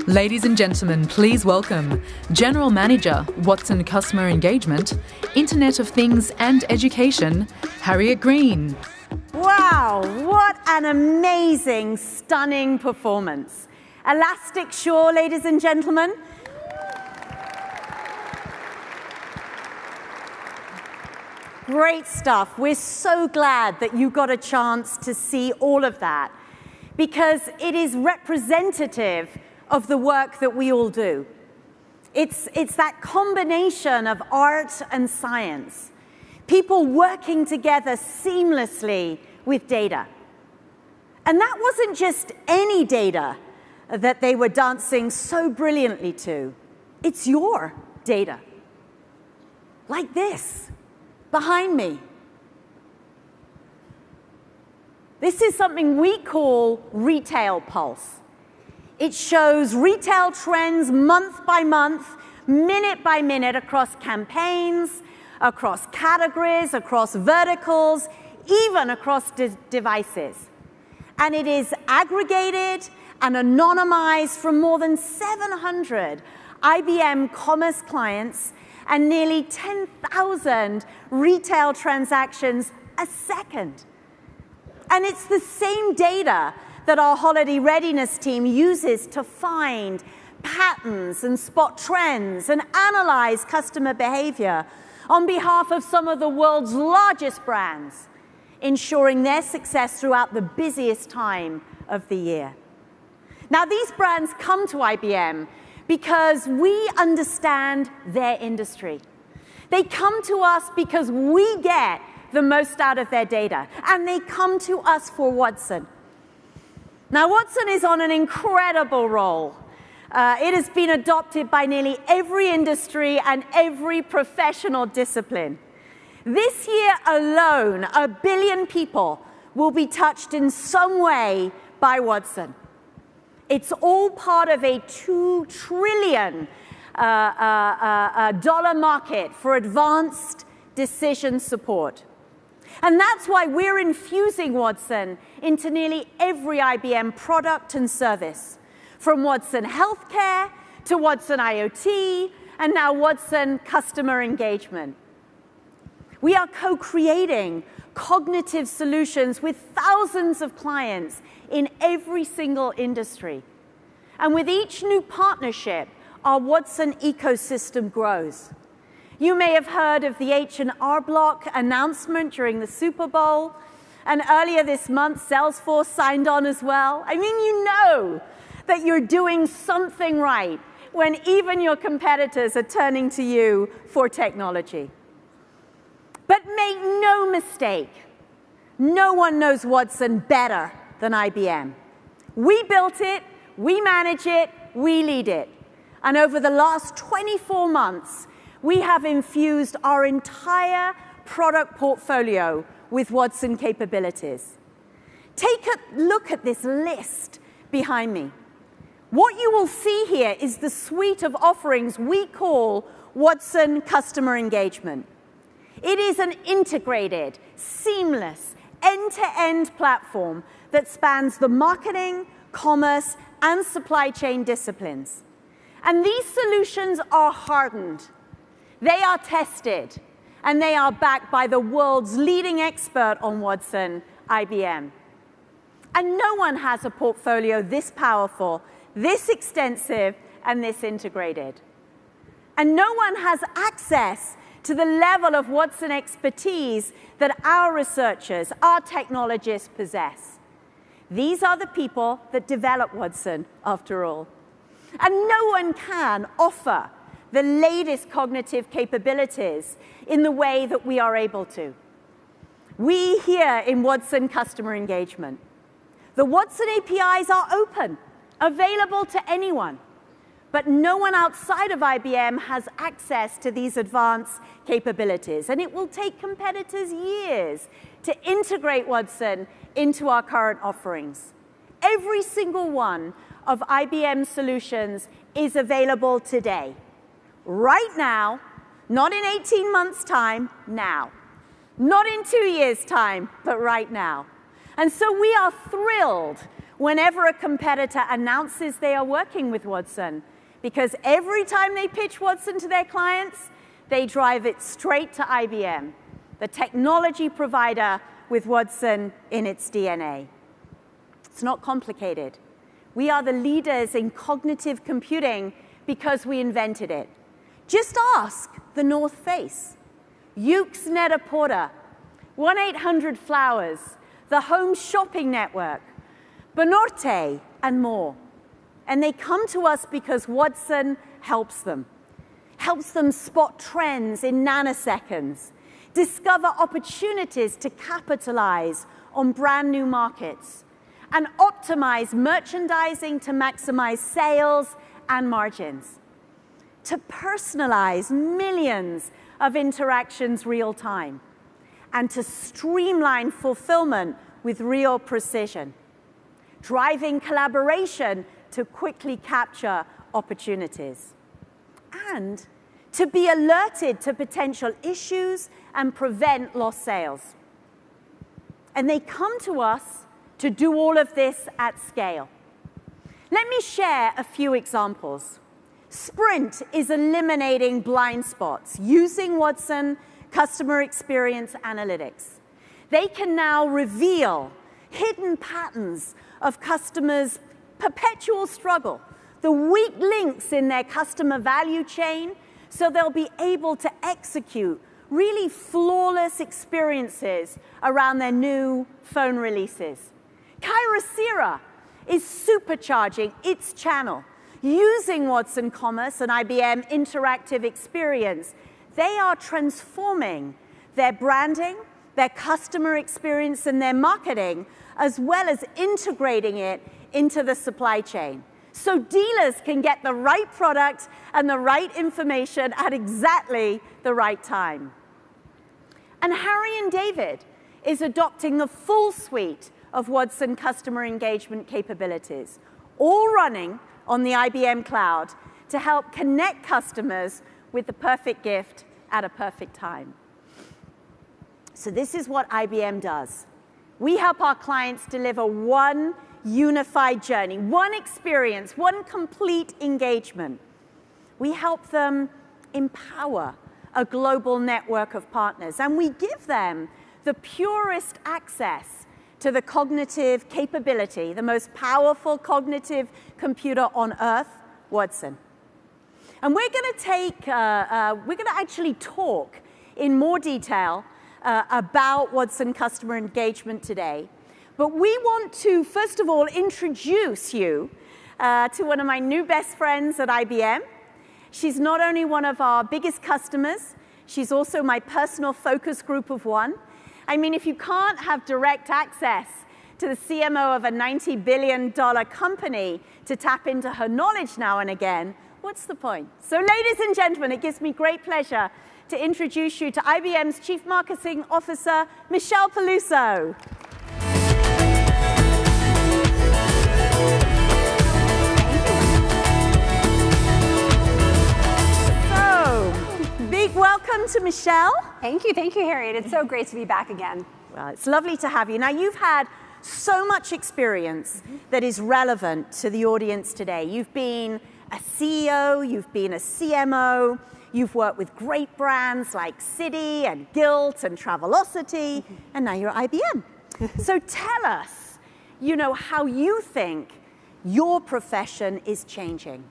Ladies and gentlemen, please welcome General Manager, Watson Customer Engagement, Internet of Things and Education, Harriet Green. Wow, what an amazing, stunning performance. Elastic Shore, ladies and gentlemen. Great stuff. We're so glad that you got a chance to see all of that because it is representative of the work that we all do. It's that combination of art and science, people working together seamlessly with data. And that wasn't just any data that they were dancing so brilliantly to. It's your data. Like this, behind me. This is something we call Retail Pulse. It shows retail trends month by month, minute by minute across campaigns, across categories, across verticals, even across devices. And it is aggregated and anonymized from more than 700 IBM commerce clients and nearly 10,000 retail transactions a second. And it's the same data that our holiday readiness team uses to find patterns and spot trends and analyze customer behavior on behalf of some of the world's largest brands, ensuring their success throughout the busiest time of the year. Now, these brands come to IBM because we understand their industry. They come to us because we get the most out of their data, and they come to us for Watson. Now, Watson is on an incredible roll. It has been adopted by nearly every industry and every professional discipline. This year alone, 1 billion people will be touched in some way by Watson. It's all part of a $2 trillion dollar market for advanced decision support. And that's why we're infusing Watson into nearly every IBM product and service, from Watson Healthcare to Watson IoT, and now Watson Customer Engagement. We are co-creating cognitive solutions with thousands of clients in every single industry. And with each new partnership, our Watson ecosystem grows. You may have heard of the H&R Block announcement during the Super Bowl, and earlier this month, Salesforce signed on as well. I mean, you know that you're doing something right when even your competitors are turning to you for technology. But make no mistake, no one knows Watson better than IBM. We built it, we manage it, we lead it. And over the last 24 months, we have infused our entire product portfolio with Watson capabilities. Take a look at this list behind me. What you will see here is the suite of offerings we call Watson Customer Engagement. It is an integrated, seamless, end-to-end platform that spans the marketing, commerce, and supply chain disciplines. And these solutions are hardened. They are tested, and they are backed by the world's leading expert on Watson, IBM. And no one has a portfolio this powerful, this extensive, and this integrated. And no one has access to the level of Watson expertise that our researchers, our technologists possess. These are the people that develop Watson, after all. And no one can offer the latest cognitive capabilities in the way that we are able to. We here in Watson Customer Engagement. The Watson APIs are open, available to anyone, but no one outside of IBM has access to these advanced capabilities, and it will take competitors years to integrate Watson into our current offerings. Every single one of IBM's solutions is available today. Right now, not in 18 months' time, now. Not in 2 years' time, but right now. And so we are thrilled whenever a competitor announces they are working with Watson, because every time they pitch Watson to their clients, they drive it straight to IBM, the technology provider with Watson in its DNA. It's not complicated. We are the leaders in cognitive computing because we invented it. Just ask the North Face, Yukes Net-a-Porter, 1-800-Flowers, the Home Shopping Network, Banorte, and more. And they come to us because Watson helps them spot trends in nanoseconds, discover opportunities to capitalize on brand new markets, and optimize merchandising to maximize sales and margins, to personalize millions of interactions real time, and to streamline fulfillment with real precision, driving collaboration to quickly capture opportunities, and to be alerted to potential issues and prevent lost sales. And they come to us to do all of this at scale. Let me share a few examples. Sprint is eliminating blind spots using Watson Customer Experience Analytics. They can now reveal hidden patterns of customers' perpetual struggle, the weak links in their customer value chain, so they'll be able to execute really flawless experiences around their new phone releases. Kyocera is supercharging its channel using Watson Commerce and IBM Interactive Experience. They are transforming their branding, their customer experience, and their marketing, as well as integrating it into the supply chain, so dealers can get the right product and the right information at exactly the right time. And Harry and David is adopting the full suite of Watson customer engagement capabilities, all running on the IBM cloud to help connect customers with the perfect gift at a perfect time. So this is what IBM does. We help our clients deliver one unified journey, one experience, one complete engagement. We help them empower a global network of partners, and we give them the purest access to the cognitive capability, the most powerful cognitive computer on earth, Watson. And we're going to actually talk in more detail about Watson customer engagement today. But we want to, first of all, introduce you to one of my new best friends at IBM. She's not only one of our biggest customers, she's also my personal focus group of one. I mean, if you can't have direct access to the CMO of a $90 billion company to tap into her knowledge now and again, what's the point? So ladies and gentlemen, it gives me great pleasure to introduce you to IBM's Chief Marketing Officer, Michelle Peluso. Big welcome to Michelle. Thank you, Harriet. It's so great to be back again. Well, it's lovely to have you. Now, you've had so much experience that is relevant to the audience today. You've been a CEO, you've been a CMO, you've worked with great brands like Citi and Gilt and Travelocity, and now you're at IBM. So tell us, how you think your profession is changing.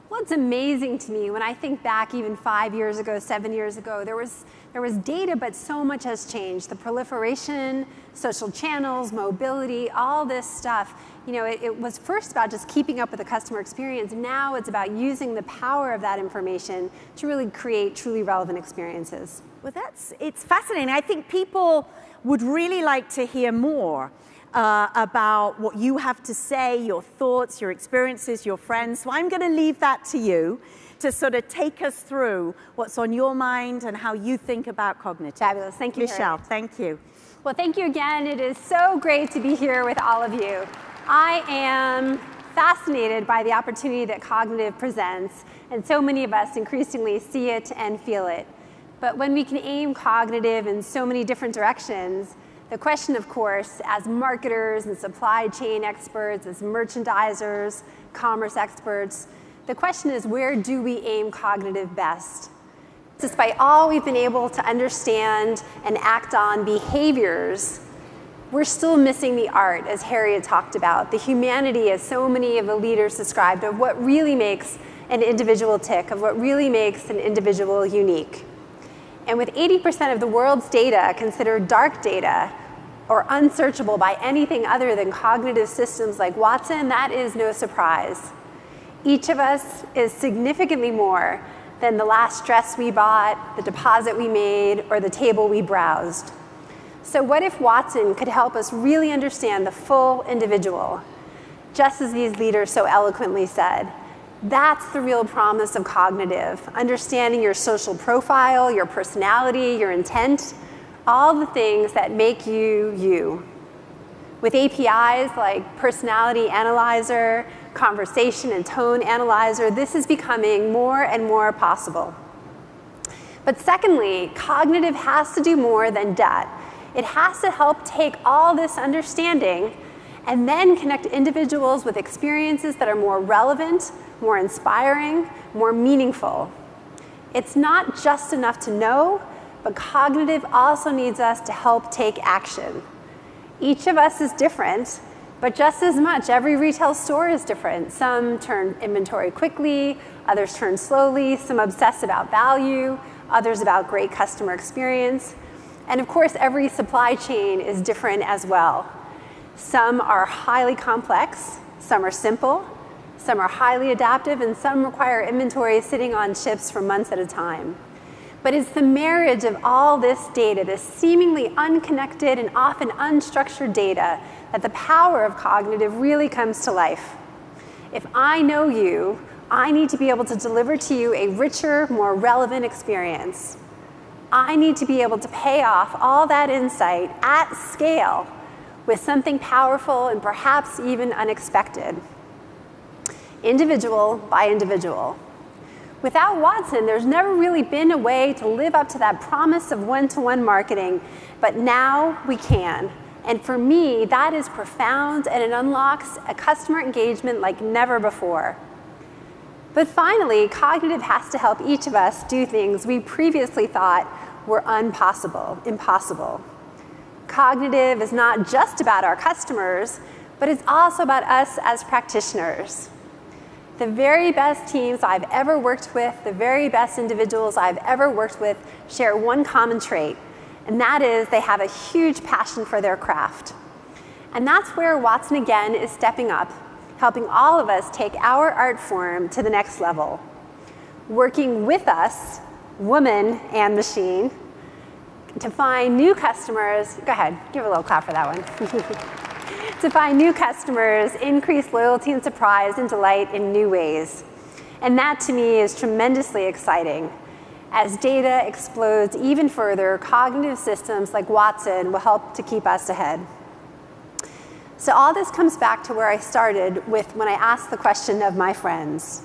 Well, it's amazing to me when I think back even 5 years ago, 7 years ago, there was data, but so much has changed. The proliferation, social channels, mobility, all this stuff. It was first about just keeping up with the customer experience. Now it's about using the power of that information to really create truly relevant experiences. Well, it's fascinating. I think people would really like to hear more about what you have to say, your thoughts, your experiences, your friends. So I'm going to leave that to you to sort of take us through what's on your mind and how you think about cognitive. Fabulous. Thank you, Michelle, Harriet. thank you. Well, thank you again. It is so great to be here with all of you. I am fascinated by the opportunity that cognitive presents, and so many of us increasingly see it and feel it. But when we can aim cognitive in so many different directions, The question, of course, as marketers and supply chain experts, as merchandisers, commerce experts, the question is, where do we aim cognitive best? Despite all we've been able to understand and act on behaviors, we're still missing the art, as Harriet talked about, the humanity, as so many of the leaders described, of what really makes an individual tick, of what really makes an individual unique. And with 80% of the world's data considered dark data or unsearchable by anything other than cognitive systems like Watson, that is no surprise. Each of us is significantly more than the last dress we bought, the deposit we made, or the table we browsed. So what if Watson could help us really understand the full individual, just as these leaders so eloquently said? That's the real promise of cognitive, understanding your social profile, your personality, your intent, all the things that make you you. With APIs like Personality Analyzer, Conversation and Tone Analyzer, this is becoming more and more possible. But secondly, cognitive has to do more than that. It has to help take all this understanding and then connect individuals with experiences that are more relevant, more inspiring, more meaningful. It's not just enough to know, but cognitive also needs us to help take action. Each of us is different, but just as much, every retail store is different. Some turn inventory quickly, others turn slowly, some obsess about value, others about great customer experience. And of course, every supply chain is different as well. Some are highly complex, some are simple, some are highly adaptive, and some require inventory sitting on ships for months at a time. But it's the marriage of all this data, this seemingly unconnected and often unstructured data, that the power of cognitive really comes to life. If I know you, I need to be able to deliver to you a richer, more relevant experience. I need to be able to pay off all that insight at scale with something powerful and perhaps even unexpected. Individual by individual. Without Watson, there's never really been a way to live up to that promise of one-to-one marketing, but now we can. And for me, that is profound, and it unlocks a customer engagement like never before. But finally, cognitive has to help each of us do things we previously thought were impossible. Cognitive is not just about our customers, but it's also about us as practitioners. The very best teams I've ever worked with, the very best individuals I've ever worked with share one common trait, and that is they have a huge passion for their craft. And that's where Watson again is stepping up, helping all of us take our art form to the next level. Working with us, woman and machine, to find new customers. Go ahead, give a little clap for that one. To find new customers, increase loyalty and surprise and delight in new ways. And that to me is tremendously exciting. As data explodes even further, cognitive systems like Watson will help to keep us ahead. So all this comes back to where I started with when I asked the question of my friends.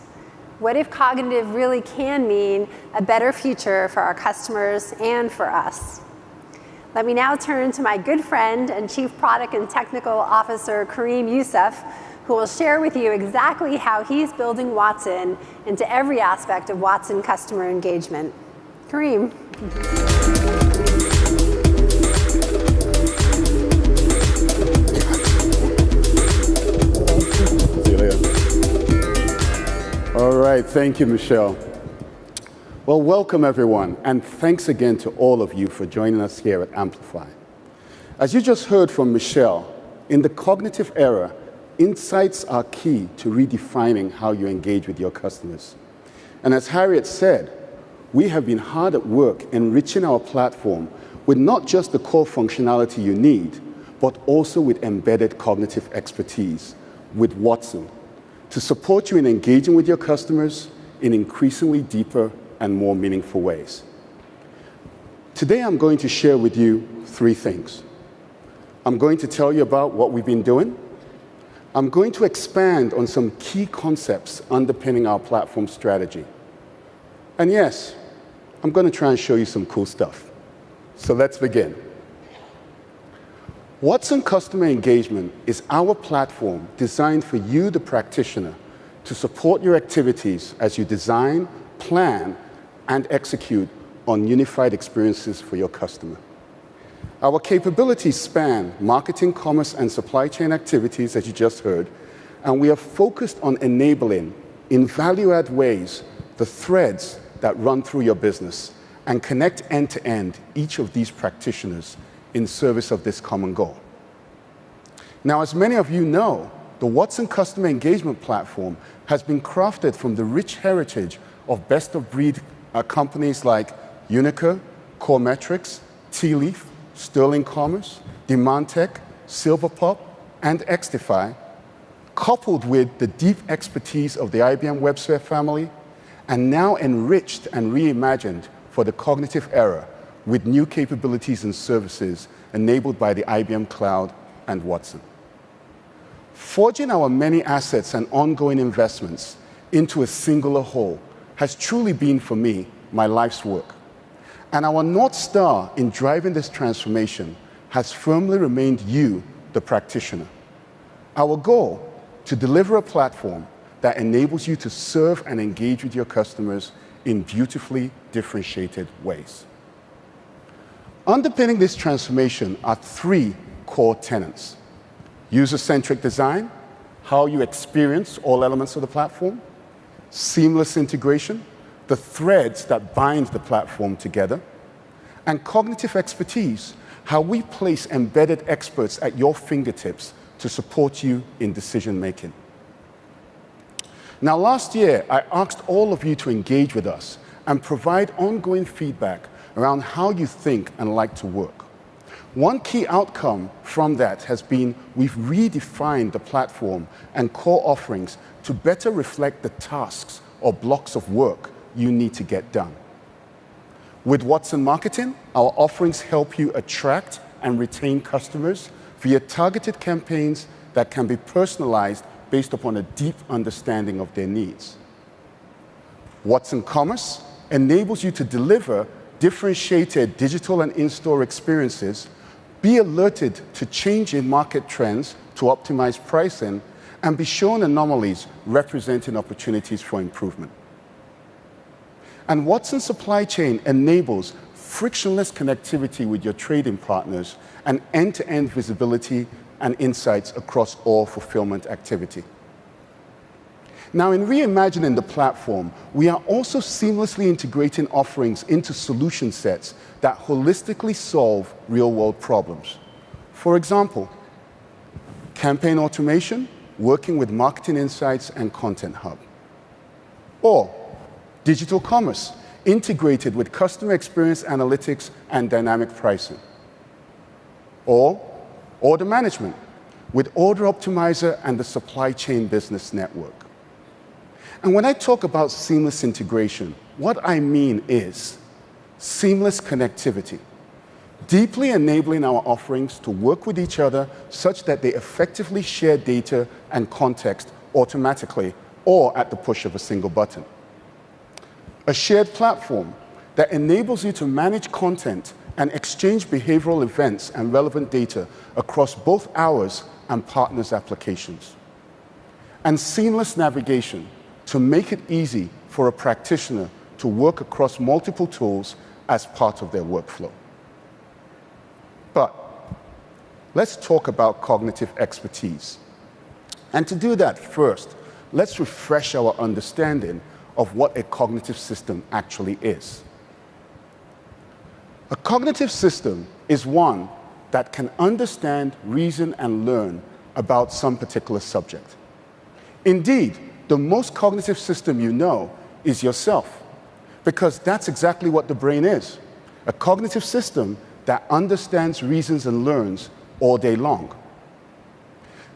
What if cognitive really can mean a better future for our customers and for us? Let me now turn to my good friend and Chief Product and Technical Officer, Kareem Yusuf, who will share with you exactly how he's building Watson into every aspect of Watson customer engagement. Kareem. See you later. All right, thank you, Michelle. Well, welcome everyone, and thanks again to all of you for joining us here at Amplify. As you just heard from Michelle, in the cognitive era, insights are key to redefining how you engage with your customers. And as Harriet said, we have been hard at work enriching our platform with not just the core functionality you need, but also with embedded cognitive expertise with Watson to support you in engaging with your customers in increasingly deeper and more meaningful ways. Today, I'm going to share with you 3 things. I'm going to tell you about what we've been doing. I'm going to expand on some key concepts underpinning our platform strategy. And yes, I'm going to try and show you some cool stuff. So let's begin. Watson Customer Engagement is our platform designed for you, the practitioner, to support your activities as you design, plan, and execute on unified experiences for your customer. Our capabilities span marketing, commerce, and supply chain activities, as you just heard, and we are focused on enabling, in value-add ways, the threads that run through your business and connect end-to-end each of these practitioners in service of this common goal. Now, as many of you know, the Watson Customer Engagement Platform has been crafted from the rich heritage of best-of-breed companies like Unica, Coremetrics, Tealeaf, Sterling Commerce, Demantech, Silverpop, and Xtify, coupled with the deep expertise of the IBM WebSphere family, and now enriched and reimagined for the cognitive era with new capabilities and services enabled by the IBM Cloud and Watson. Forging our many assets and ongoing investments into a singular whole has truly been, for me, my life's work. And our North Star in driving this transformation has firmly remained you, the practitioner. Our goal, to deliver a platform that enables you to serve and engage with your customers in beautifully differentiated ways. Underpinning this transformation are three core tenets: user-centric design, how you experience all elements of the platform; seamless integration, the threads that bind the platform together; and cognitive expertise, how we place embedded experts at your fingertips to support you in decision-making. Now, last year, I asked all of you to engage with us and provide ongoing feedback around how you think and like to work. One key outcome from that has been we've redefined the platform and core offerings to better reflect the tasks or blocks of work you need to get done. With Watson Marketing, our offerings help you attract and retain customers via targeted campaigns that can be personalized based upon a deep understanding of their needs. Watson Commerce enables you to deliver differentiated digital and in-store experiences, be alerted to changing market trends to optimize pricing, and be shown anomalies representing opportunities for improvement. And Watson Supply Chain enables frictionless connectivity with your trading partners and end-to-end visibility and insights across all fulfillment activity. Now, in reimagining the platform, we are also seamlessly integrating offerings into solution sets that holistically solve real-world problems. For example, campaign automation, working with Marketing Insights and Content Hub. Or digital commerce, integrated with customer experience analytics and dynamic pricing. Or order management, with Order Optimizer and the Supply Chain Business Network. And when I talk about seamless integration, what I mean is seamless connectivity, deeply enabling our offerings to work with each other such that they effectively share data and context automatically or at the push of a single button. A shared platform that enables you to manage content and exchange behavioral events and relevant data across both ours and partners' applications. And seamless navigation to make it easy for a practitioner to work across multiple tools as part of their workflow. But let's talk about cognitive expertise. And to do that, first, let's refresh our understanding of what a cognitive system actually is. A cognitive system is one that can understand, reason, and learn about some particular subject. Indeed, the most cognitive system you know is yourself, because that's exactly what the brain is, a cognitive system that understands, reasons, and learns all day long.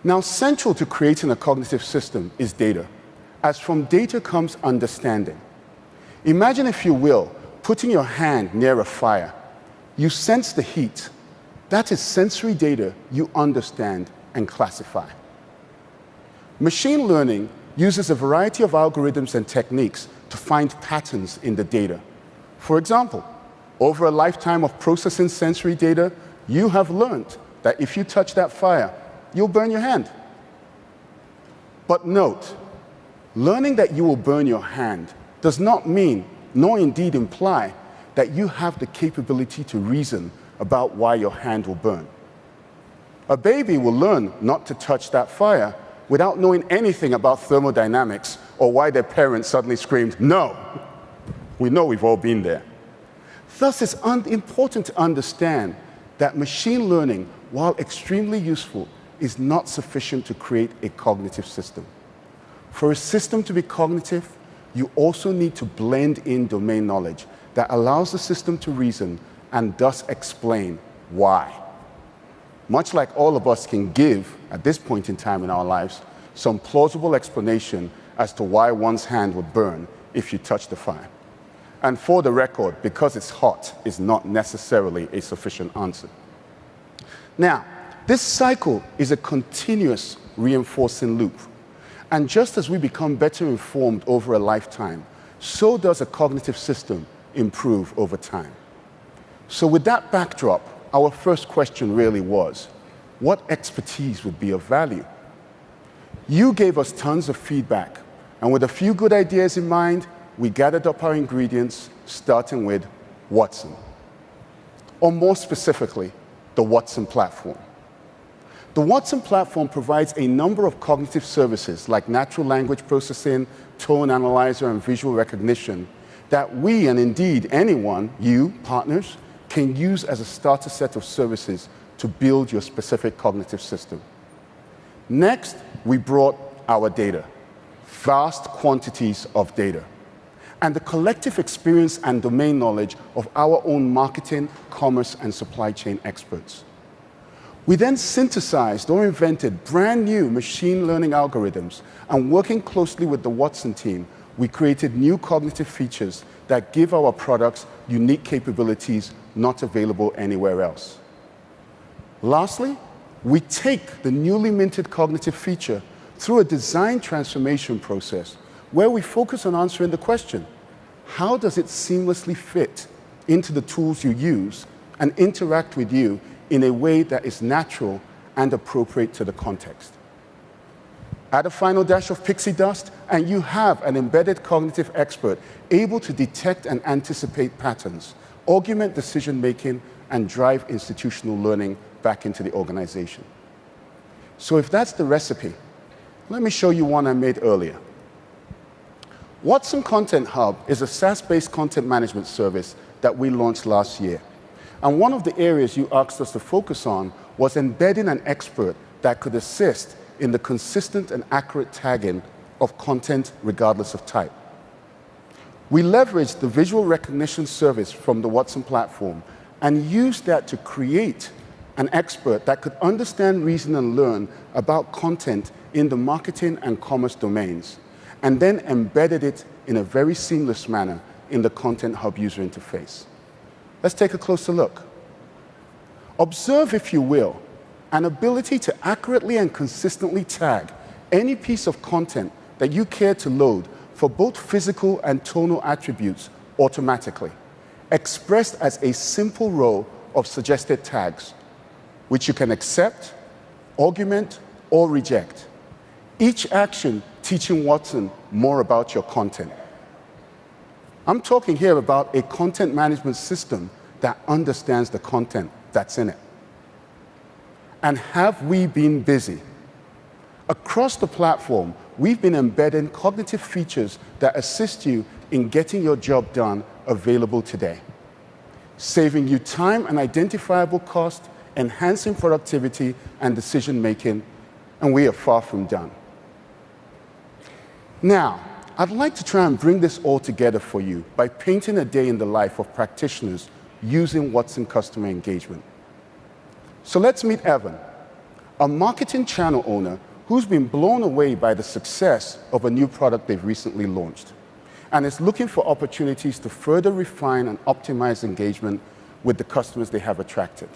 Now, central to creating a cognitive system is data, as from data comes understanding. Imagine, if you will, putting your hand near a fire. You sense the heat. That is sensory data you understand and classify. Machine learning uses a variety of algorithms and techniques to find patterns in the data. For example, over a lifetime of processing sensory data, you have learned that if you touch that fire, you'll burn your hand. But note, learning that you will burn your hand does not mean, nor indeed imply, that you have the capability to reason about why your hand will burn. A baby will learn not to touch that fire without knowing anything about thermodynamics or why their parents suddenly screamed, "No!" We know we've all been there. Thus, it's important to understand that machine learning, while extremely useful, is not sufficient to create a cognitive system. For a system to be cognitive, you also need to blend in domain knowledge that allows the system to reason and thus explain why. Much like all of us can give, at this point in time in our lives, some plausible explanation as to why one's hand would burn if you touch the fire. And for the record, because it's hot is not necessarily a sufficient answer. Now, this cycle is a continuous reinforcing loop. And just as we become better informed over a lifetime, so does a cognitive system improve over time. So with that backdrop, our first question really was, what expertise would be of value? You gave us tons of feedback, and with a few good ideas in mind, we gathered up our ingredients, starting with Watson. Or more specifically, the Watson platform. The Watson platform provides a number of cognitive services like natural language processing, tone analyzer, and visual recognition that we, and indeed anyone, you, partners, can use as a starter set of services to build your specific cognitive system. Next, we brought our data, vast quantities of data, and the collective experience and domain knowledge of our own marketing, commerce, and supply chain experts. We then synthesized or invented brand new machine learning algorithms, and working closely with the Watson team, we created new cognitive features that give our products unique capabilities not available anywhere else. Lastly, we take the newly minted cognitive feature through a design transformation process where we focus on answering the question, how does it seamlessly fit into the tools you use and interact with you in a way that is natural and appropriate to the context? Add a final dash of pixie dust, and you have an embedded cognitive expert able to detect and anticipate patterns, augment decision-making, and drive institutional learning back into the organization. So if that's the recipe, let me show you one I made earlier. Watson Content Hub is a SaaS-based content management service that we launched last year. And one of the areas you asked us to focus on was embedding an expert that could assist in the consistent and accurate tagging of content regardless of type. We leveraged the visual recognition service from the Watson platform and used that to create an expert that could understand, reason, and learn about content in the marketing and commerce domains, and then embedded it in a very seamless manner in the Content Hub user interface. Let's take a closer look. Observe, if you will, an ability to accurately and consistently tag any piece of content that you care to load for both physical and tonal attributes automatically, expressed as a simple row of suggested tags, which you can accept, augment, or reject. Each action teaching Watson more about your content. I'm talking here about a content management system that understands the content that's in it. And have we been busy? Across the platform, we've been embedding cognitive features that assist you in getting your job done available today, saving you time and identifiable cost, enhancing productivity and decision-making, and we are far from done. Now, I'd like to try and bring this all together for you by painting a day in the life of practitioners using Watson Customer Engagement. So let's meet Evan, a marketing channel owner who's been blown away by the success of a new product they've recently launched and is looking for opportunities to further refine and optimize engagement with the customers they have attracted.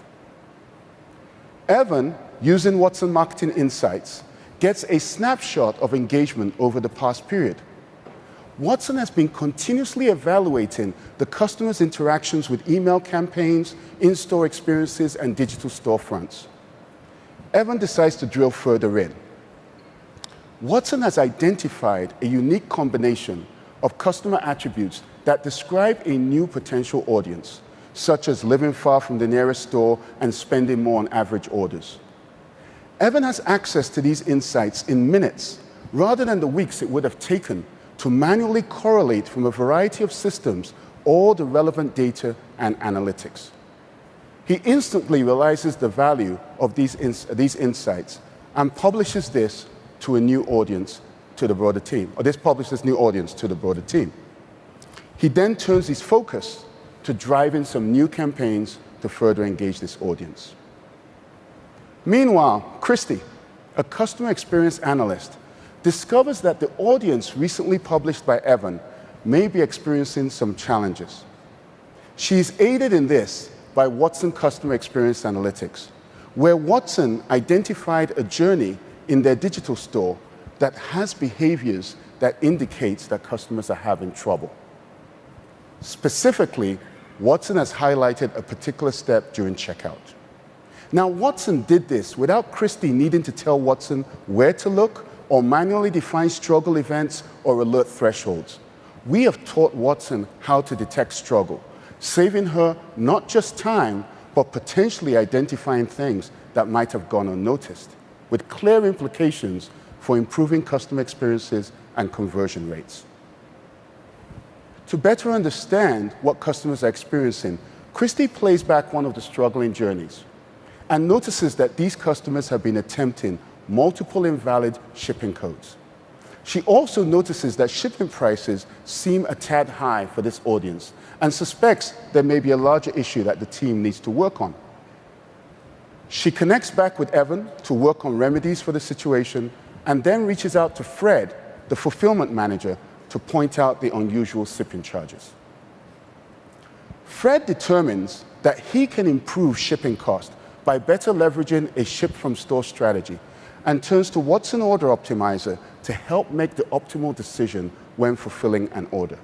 Evan, using Watson Marketing Insights, gets a snapshot of engagement over the past period. Watson has been continuously evaluating the customer's interactions with email campaigns, in-store experiences, and digital storefronts. Evan decides to drill further in. Watson has identified a unique combination of customer attributes that describe a new potential audience, such as living far from the nearest store and spending more on average orders. Evan has access to these insights in minutes, rather than the weeks it would have taken to manually correlate from a variety of systems all the relevant data and analytics. He instantly realizes the value of these insights and publishes this to a new audience to the broader team, or this publishes new audience to the broader team. He then turns his focus to driving some new campaigns to further engage this audience. Meanwhile, Christy, a customer experience analyst, discovers that the audience recently published by Evan may be experiencing some challenges. She is aided in this by Watson Customer Experience Analytics, where Watson identified a journey in their digital store that has behaviors that indicates that customers are having trouble. Specifically, Watson has highlighted a particular step during checkout. Now, Watson did this without Christy needing to tell Watson where to look or manually define struggle events or alert thresholds. We have taught Watson how to detect struggle, saving her not just time, but potentially identifying things that might have gone unnoticed, with clear implications for improving customer experiences and conversion rates. To better understand what customers are experiencing, Christy plays back one of the struggling journeys and notices that these customers have been attempting multiple invalid shipping codes. She also notices that shipping prices seem a tad high for this audience and suspects there may be a larger issue that the team needs to work on. She connects back with Evan to work on remedies for the situation and then reaches out to Fred, the fulfillment manager, to point out the unusual shipping charges. Fred determines that he can improve shipping cost by better leveraging a ship-from-store strategy and turns to Watson Order Optimizer to help make the optimal decision when fulfilling an order.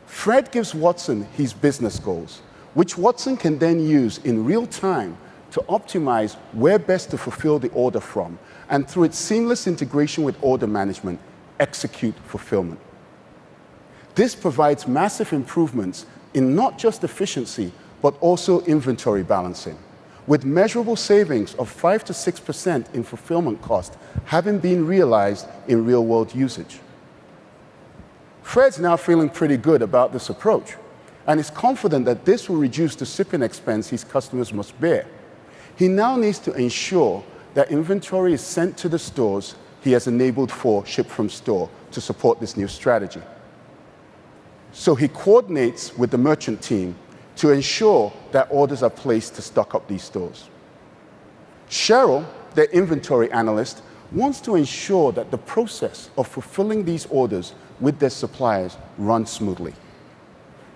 Fred gives Watson his business goals, which Watson can then use in real time to optimize where best to fulfill the order from, and through its seamless integration with order management, execute fulfillment. This provides massive improvements in not just efficiency, but also inventory balancing, with measurable savings of 5 to 6% in fulfillment cost having been realized in real-world usage. Fred's now feeling pretty good about this approach and is confident that this will reduce the shipping expense his customers must bear. He now needs to ensure that inventory is sent to the stores he has enabled for Ship from Store to support this new strategy. So he coordinates with the merchant team to ensure that orders are placed to stock up these stores. Cheryl, their inventory analyst, wants to ensure that the process of fulfilling these orders with their suppliers runs smoothly.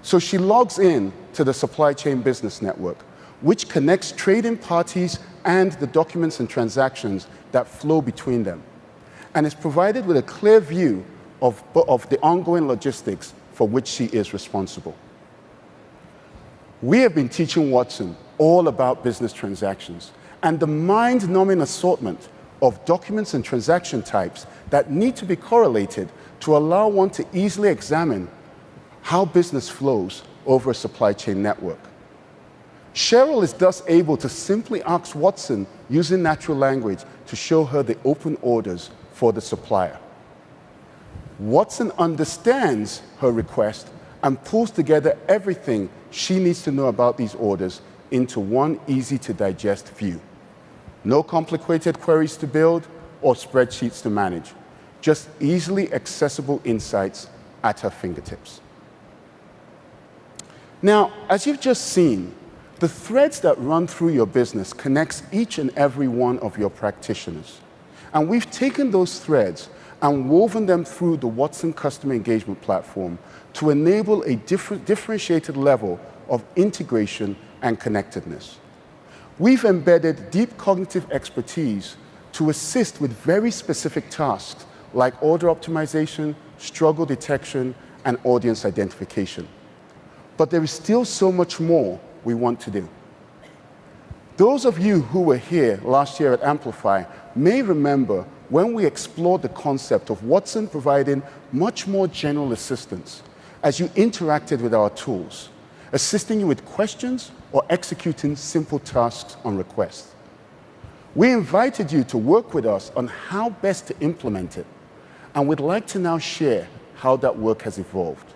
So she logs in to the supply chain business network, which connects trading parties and the documents and transactions that flow between them, and is provided with a clear view of the ongoing logistics for which she is responsible. We have been teaching Watson all about business transactions and the mind-numbing assortment of documents and transaction types that need to be correlated to allow one to easily examine how business flows over a supply chain network. Cheryl is thus able to simply ask Watson using natural language to show her the open orders for the supplier. Watson understands her request and pulls together everything she needs to know about these orders into one easy-to-digest view. No complicated queries to build or spreadsheets to manage, just easily accessible insights at her fingertips. Now, as you've just seen, the threads that run through your business connects each and every one of your practitioners. And we've taken those threads and woven them through the Watson Customer Engagement Platform to enable a differentiated level of integration and connectedness. We've embedded deep cognitive expertise to assist with very specific tasks like order optimization, struggle detection, and audience identification. But there is still so much more we want to do. Those of you who were here last year at Amplify may remember when we explored the concept of Watson providing much more general assistance as you interacted with our tools, assisting you with questions or executing simple tasks on request. We invited you to work with us on how best to implement it, and we'd like to now share how that work has evolved.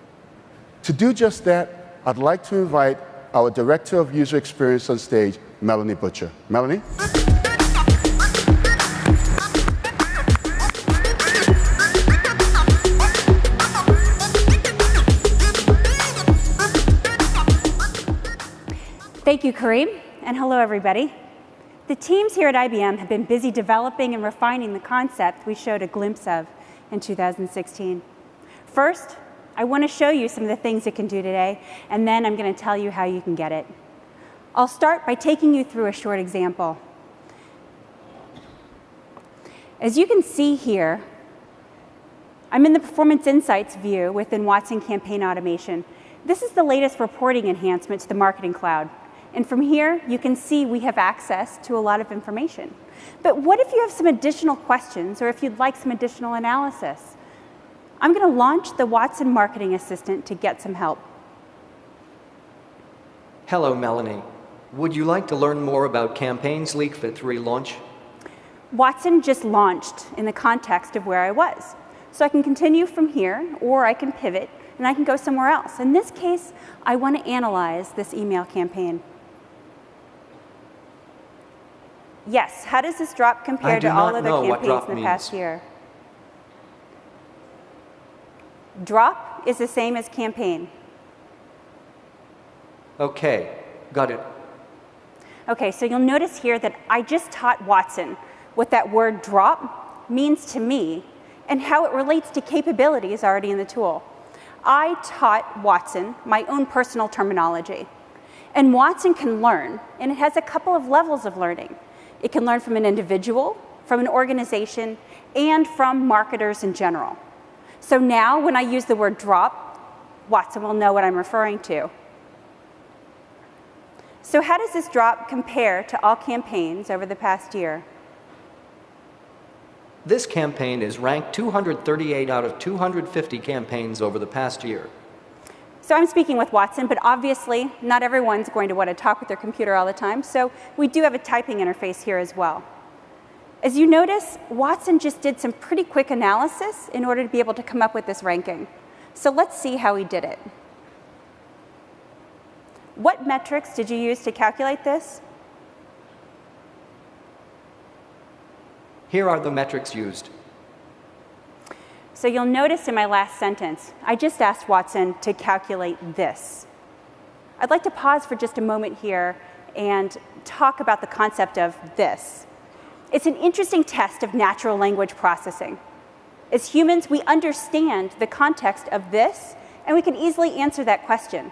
To do just that, I'd like to invite our Director of User Experience on stage, Melanie Butcher. Melanie? Thank you, Kareem, and hello, everybody. The teams here at IBM have been busy developing and refining the concept we showed a glimpse of in 2016. First, I want to show you some of the things it can do today, and then I'm going to tell you how you can get it. I'll start by taking you through a short example. As you can see here, I'm in the Performance Insights view within Watson Campaign Automation. This is the latest reporting enhancement to the Marketing Cloud. And from here, you can see we have access to a lot of information. But what if you have some additional questions, or if you'd like some additional analysis? I'm going to launch the Watson Marketing Assistant to get some help. Hello, Melanie. Would you like to learn more about Campaign's LeakFit 3 launch? Watson just launched in the context of where I was. So I can continue from here, or I can pivot, and I can go somewhere else. In this case, I want to analyze this email campaign. Yes, how does this drop compare to all other campaigns in the past year? Drop is the same as campaign. Okay, got it. Okay, so you'll notice here that I just taught Watson what that word drop means to me and how it relates to capabilities already in the tool. I taught Watson my own personal terminology. And Watson can learn, and it has a couple of levels of learning. It can learn from an individual, from an organization, and from marketers in general. So now, when I use the word drop, Watson will know what I'm referring to. So how does this drop compare to all campaigns over the past year? This campaign is ranked 238 out of 250 campaigns over the past year. So I'm speaking with Watson, but obviously not everyone's going to want to talk with their computer all the time, so we do have a typing interface here as well. As you notice, Watson just did some pretty quick analysis in order to be able to come up with this ranking. So let's see how he did it. What metrics did you use to calculate this? Here are the metrics used. So you'll notice in my last sentence, I just asked Watson to calculate this. I'd like to pause for just a moment here and talk about the concept of this. It's an interesting test of natural language processing. As humans, we understand the context of this, and we can easily answer that question.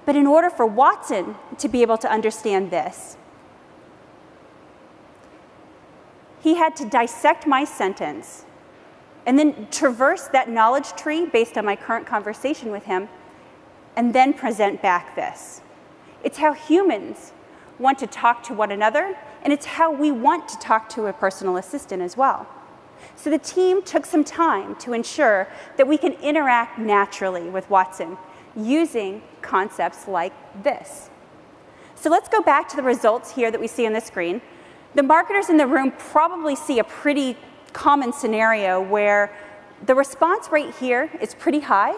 But in order for Watson to be able to understand this, he had to dissect my sentence and then traverse that knowledge tree based on my current conversation with him, and then present back this. It's how humans want to talk to one another, and it's how we want to talk to a personal assistant as well. So the team took some time to ensure that we can interact naturally with Watson using concepts like this. So let's go back to the results here that we see on the screen. The marketers in the room probably see a pretty common scenario where the response rate here is pretty high,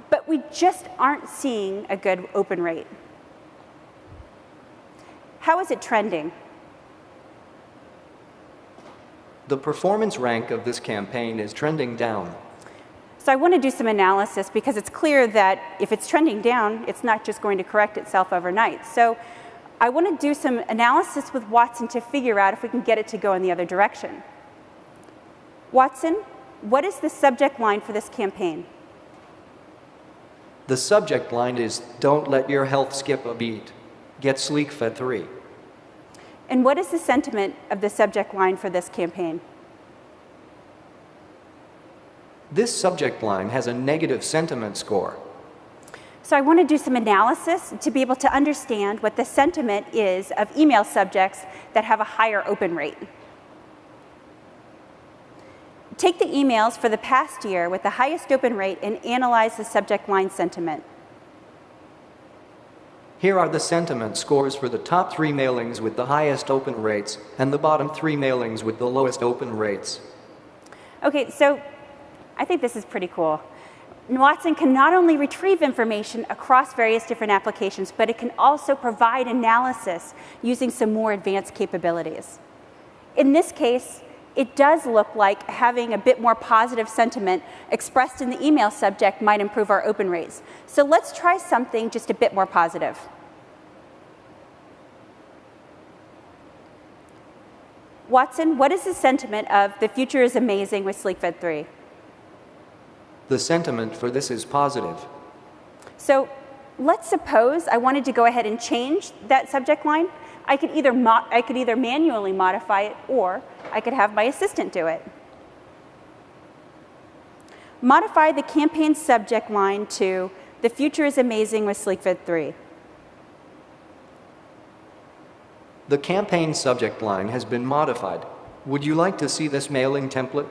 but we just aren't seeing a good open rate. How is it trending? The performance rank of this campaign is trending down. So I want to do some analysis because it's clear that if it's trending down, it's not just going to correct itself overnight. So I want to do some analysis with Watson to figure out if we can get it to go in the other direction. Watson, what is the subject line for this campaign? The subject line is, "Don't let your health skip a beat. Get Sleek Fed 3." And what is the sentiment of the subject line for this campaign? This subject line has a negative sentiment score. So I want to do some analysis to be able to understand what the sentiment is of email subjects that have a higher open rate. Take the emails for the past year with the highest open rate and analyze the subject line sentiment. Here are the sentiment scores for the top 3 mailings with the highest open rates and the bottom 3 mailings with the lowest open rates. Okay, so I think this is pretty cool. Watson can not only retrieve information across various different applications, but it can also provide analysis using some more advanced capabilities. In this case, it does look like having a bit more positive sentiment expressed in the email subject might improve our open rates. So let's try something just a bit more positive. Watson, what is the sentiment of "The future is amazing" with SleekFed 3? The sentiment for this is positive. So let's suppose I wanted to go ahead and change that subject line. I could either manually modify it, or I could have my assistant do it. Modify the campaign subject line to "The future is amazing" with SleekFed 3. The campaign subject line has been modified. Would you like to see this mailing template?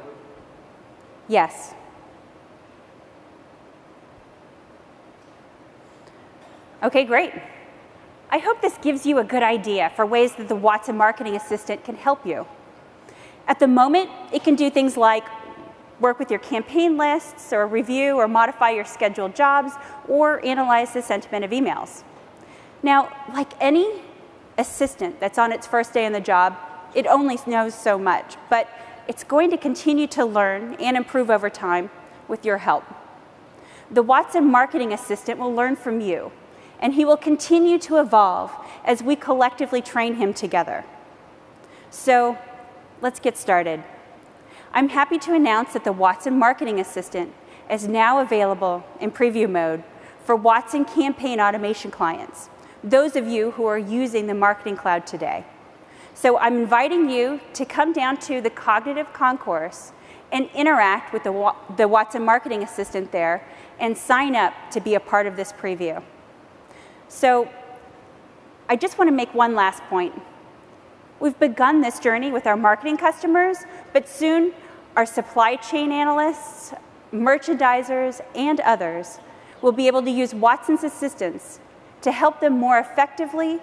Yes. Okay, great. I hope this gives you a good idea for ways that the Watson Marketing Assistant can help you. At the moment, it can do things like work with your campaign lists, or review or modify your scheduled jobs, or analyze the sentiment of emails. Now, like any assistant that's on its first day on the job, it only knows so much, but it's going to continue to learn and improve over time with your help. The Watson Marketing Assistant will learn from you, and he will continue to evolve as we collectively train him together. So let's get started. I'm happy to announce that the Watson Marketing Assistant is now available in preview mode for Watson campaign automation clients, those of you who are using the Marketing Cloud today. So I'm inviting you to come down to the Cognitive Concourse and interact with the Watson Marketing Assistant there and sign up to be a part of this preview. So I just want to make one last point. We've begun this journey with our marketing customers, but soon our supply chain analysts, merchandisers, and others will be able to use Watson's assistance to help them more effectively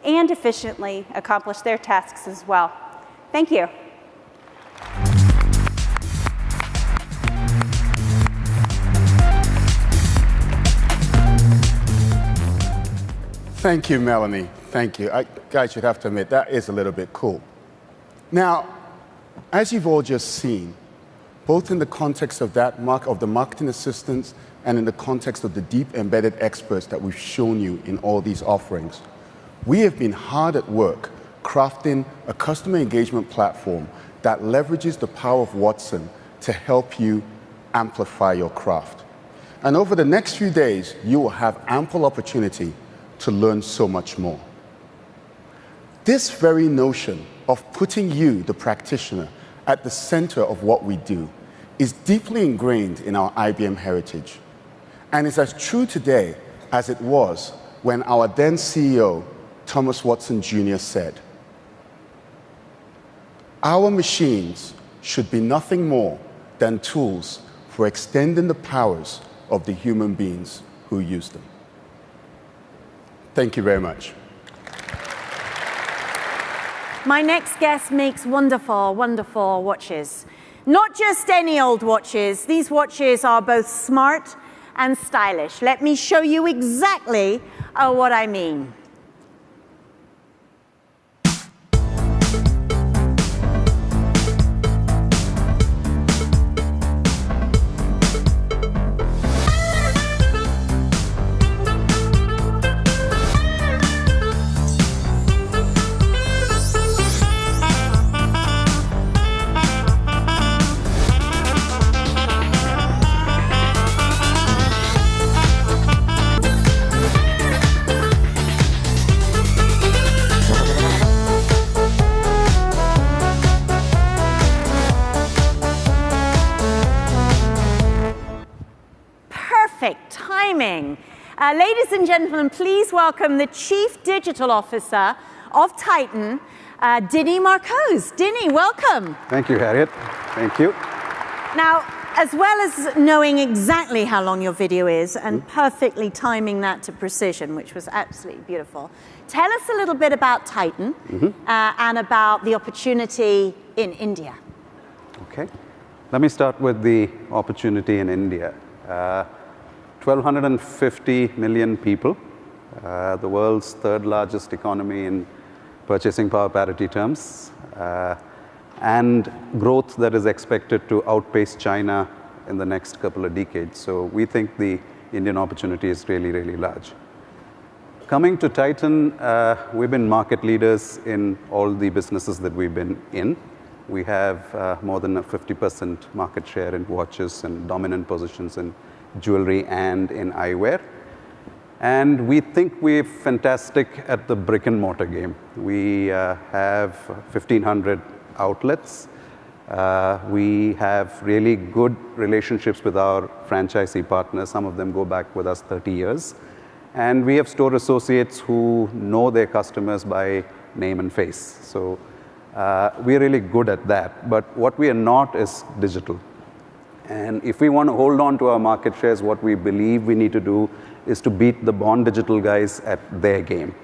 and efficiently accomplish their tasks as well. Thank you. Thank you, Melanie. Thank you. Guys, you'd have to admit, that is a little bit cool. Now, as you've all just seen, both in the context of the marketing assistants and in the context of the deep embedded experts that we've shown you in all these offerings, we have been hard at work crafting a customer engagement platform that leverages the power of Watson to help you amplify your craft. And over the next few days, you will have ample opportunity to learn so much more. This very notion of putting you, the practitioner, at the center of what we do is deeply ingrained in our IBM heritage, and is as true today as it was when our then CEO, Thomas Watson Jr., said, "Our machines should be nothing more than tools for extending the powers of the human beings who use them." Thank you very much. My next guest makes wonderful, wonderful watches. Not just any old watches. These watches are both smart and stylish. Let me show you exactly what I mean. Ladies and gentlemen, please welcome the Chief Digital Officer of Titan, Dinny Marcos. Dinny, welcome. Thank you, Harriet. Thank you. Now, as well as knowing exactly how long your video is and perfectly timing that to precision, which was absolutely beautiful, tell us a little bit about Titan and about the opportunity in India. Okay. Let me start with the opportunity in India. 1,250 million people, the world's third largest economy in purchasing power parity terms, and growth that is expected to outpace China in the next couple of decades. So we think the Indian opportunity is really, really large. Coming to Titan, we've been market leaders in all the businesses that we've been in. We have more than a 50% market share in watches and dominant positions in jewelry and in eyewear. And we think we're fantastic at the brick and mortar game. We have 1,500 outlets. We have really good relationships with our franchisee partners. Some of them go back with us 30 years. And we have store associates who know their customers by name and face. So we're really good at that. But what we are not is digital. And if we want to hold on to our market shares, what we believe we need to do is to beat the born digital guys at their game.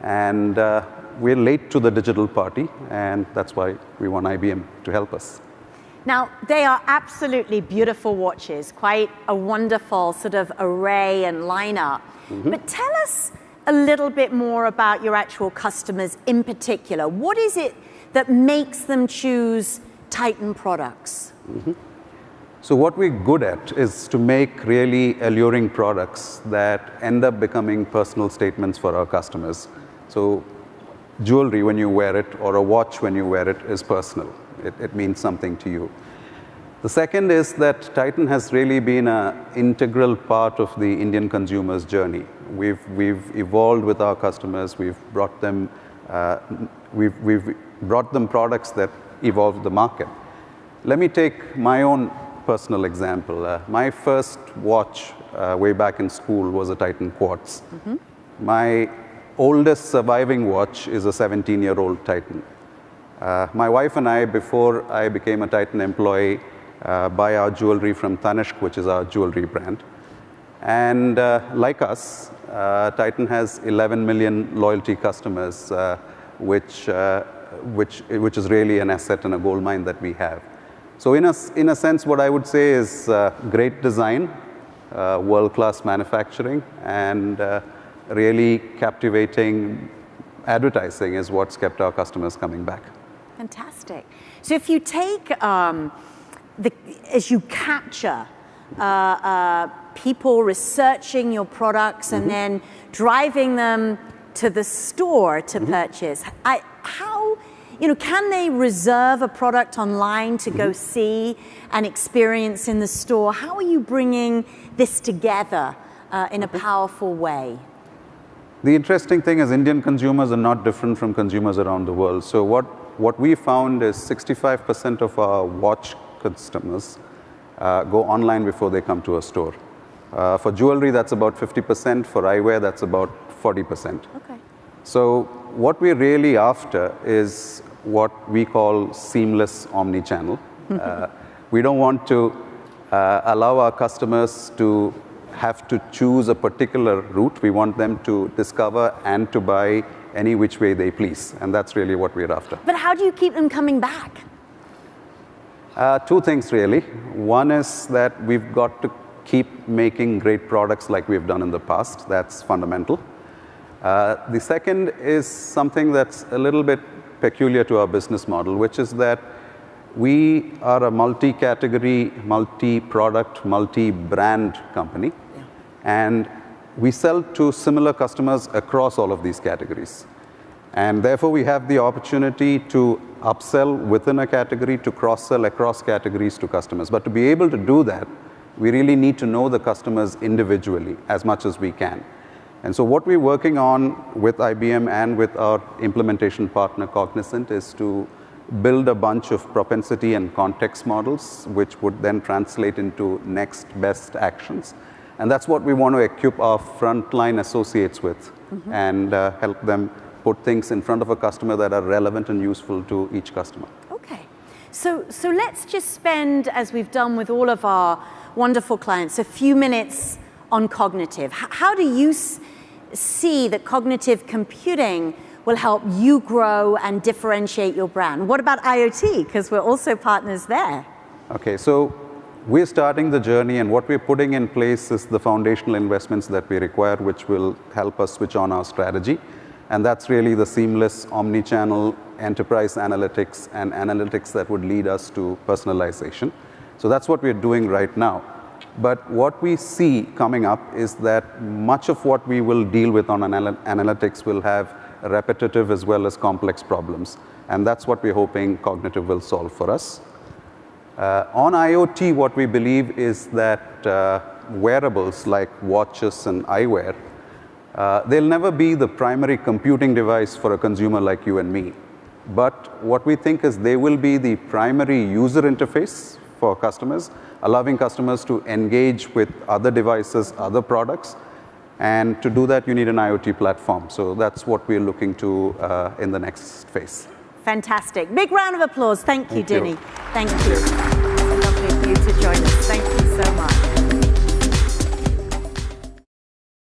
And we're late to the digital party, and that's why we want IBM to help us. Now, they are absolutely beautiful watches, quite a wonderful sort of array and lineup. But tell us a little bit more about your actual customers in particular. What is it that makes them choose Titan products? So what we're good at is to make really alluring products that end up becoming personal statements for our customers. So jewelry when you wear it, or a watch when you wear it, is personal. It means something to you. The second is that Titan has really been an integral part of the Indian consumer's journey. We've evolved with our customers. We've brought them products that evolved the market. Let me take my own personal example. My first watch way back in school was a Titan Quartz. My oldest surviving watch is a 17-year-old Titan. My wife and I, before I became a Titan employee, buy our jewelry from Tanishq, which is our jewelry brand. And like us, Titan has 11 million loyalty customers, which is really an asset and a gold mine that we have. So in a sense, what I would say is great design, world-class manufacturing, and really captivating advertising is what's kept our customers coming back. Fantastic. So if you take, as you capture people researching your products and then driving them to the store to purchase, how, can they reserve a product online to go see and experience in the store? How are you bringing this together in a powerful way? The interesting thing is Indian consumers are not different from consumers around the world. So what we found is 65% of our watch customers go online before they come to a store. For jewelry, that's about 50%. For eyewear, that's about 40%. Okay. So what we're really after is what we call seamless omni-channel. We don't want to allow our customers to have to choose a particular route. We want them to discover and to buy any which way they please. And that's really what we're after. But how do you keep them coming back? Two things, really. One is that we've got to keep making great products like we've done in the past. That's fundamental. The second is something that's a little bit peculiar to our business model, which is that we are a multi-category, multi-product, multi-brand company. Yeah. And we sell to similar customers across all of these categories. And therefore, we have the opportunity to upsell within a category, to cross-sell across categories to customers. But to be able to do that, we really need to know the customers individually as much as we can. And so what we're working on with IBM and with our implementation partner, Cognizant, is to build a bunch of propensity and context models, which would then translate into next best actions. And that's what we want to equip our frontline associates with and help them put things in front of a customer that are relevant and useful to each customer. Okay. So let's just spend, as we've done with all of our wonderful clients, a few minutes on cognitive. How do you see that cognitive computing will help you grow and differentiate your brand? What about IoT? Because we're also partners there. Okay, so we're starting the journey, and what we're putting in place is the foundational investments that we require, which will help us switch on our strategy. And that's really the seamless omni-channel enterprise analytics and analytics that would lead us to personalization. So that's what we're doing right now. But what we see coming up is that much of what we will deal with on analytics will have repetitive as well as complex problems. And that's what we're hoping cognitive will solve for us. On IoT, what we believe is that wearables like watches and eyewear, they'll never be the primary computing device for a consumer like you and me. But what we think is they will be the primary user interface for customers, allowing customers to engage with other devices, other products. And to do that, you need an IoT platform. So that's what we're looking to in the next phase. Fantastic. Big round of applause. Thank you, Dini. Thank you. Lovely for you to join.